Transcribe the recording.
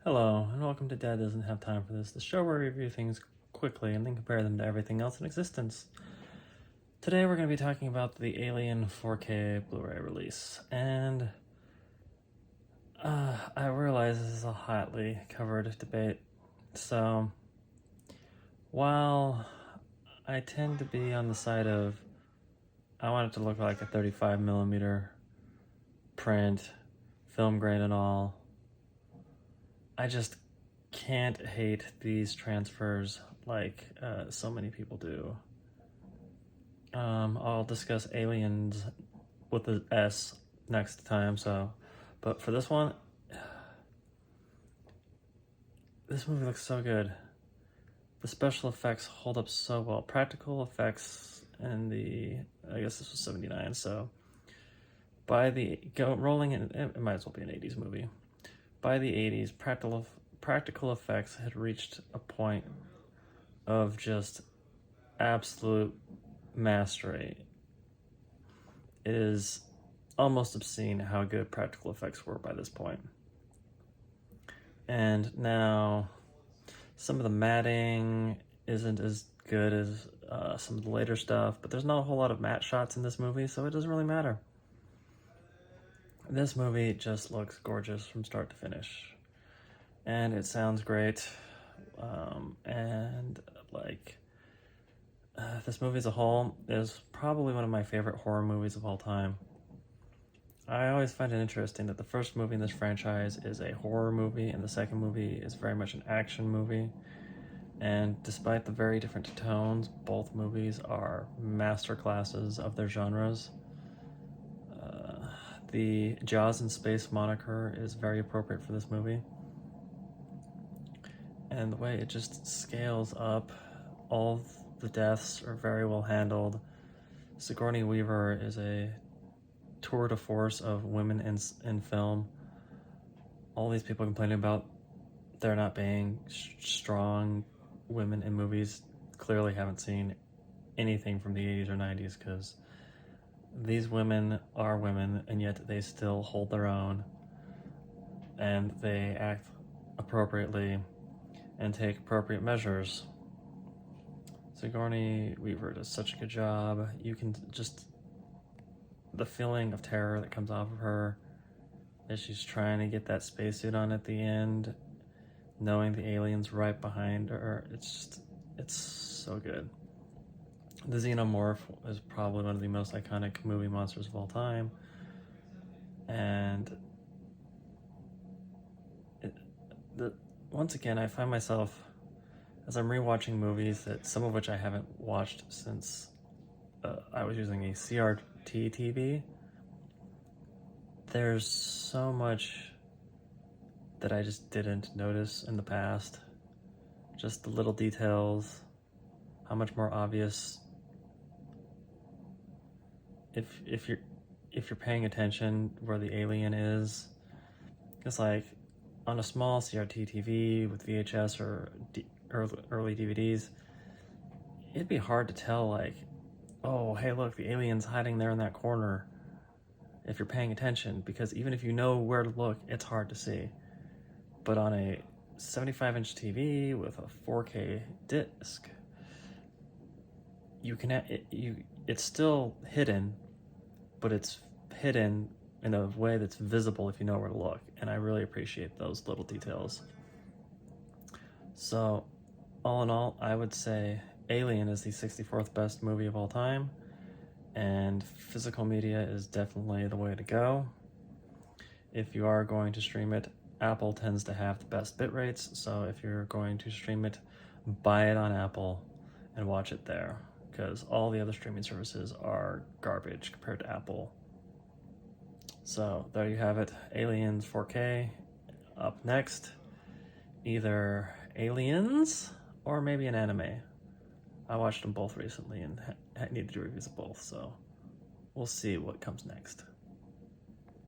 Hello, and welcome to Dad Doesn't Have Time for This, the show where we review things quickly and then compare them to everything else in existence. Today we're going to be talking about the Alien 4K Blu-ray release, and I realize this is a hotly covered debate, so while I tend to be on the side of I want it to look like a 35mm print, film grain and all, I just can't hate these transfers like so many people do. I'll discuss Aliens with the S next time, but for this one, this movie looks so good. The special effects hold up so well. Practical effects and I guess this was 79, so rolling in, it might as well be an 80s movie. By the 80s, practical effects had reached a point of just absolute mastery. It is almost obscene how good practical effects were by this point. And now, some of the matting isn't as good as some of the later stuff, but there's not a whole lot of matte shots in this movie, so it doesn't really matter. This movie just looks gorgeous from start to finish. And it sounds great. This movie as a whole is probably one of my favorite horror movies of all time. I always find it interesting that the first movie in this franchise is a horror movie and the second movie is very much an action movie. And despite the very different tones, both movies are masterclasses of their genres. The Jaws in Space moniker is very appropriate for this movie. And the way it just scales up, all the deaths are very well handled. Sigourney Weaver is a tour de force of women in film. All these people complaining about there not being strong women in movies clearly haven't seen anything from the 80s or 90s, because these women are women and yet they still hold their own and they act appropriately and take appropriate measures. Sigourney Weaver does such a good job. You can just, the feeling of terror that comes off of her as she's trying to get that spacesuit on at the end, knowing the alien's right behind her, it's so good. The Xenomorph is probably one of the most iconic movie monsters of all time, and once again, I find myself, as I'm rewatching movies, that some of which I haven't watched since I was using a CRT TV, there's so much that I just didn't notice in the past. Just the little details, how much more obvious if you're paying attention where the alien is. It's like on a small CRT TV with VHS or early DVDs, it'd be hard to tell, like, oh, hey, look, the alien's hiding there in that corner, if you're paying attention, because even if you know where to look, it's hard to see. But on a 75-inch TV with a 4K disc, it's still hidden, but it's hidden in a way that's visible if you know where to look, and I really appreciate those little details. So, all in all, I would say Alien is the 64th best movie of all time, and physical media is definitely the way to go. If you are going to stream it, Apple tends to have the best bit rates, so if you're going to stream it, buy it on Apple and watch it there, because all the other streaming services are garbage compared to Apple. So there you have it, Aliens 4K. Up next, either Aliens or maybe an anime. I watched them both recently and I need to do reviews of both, so we'll see what comes next.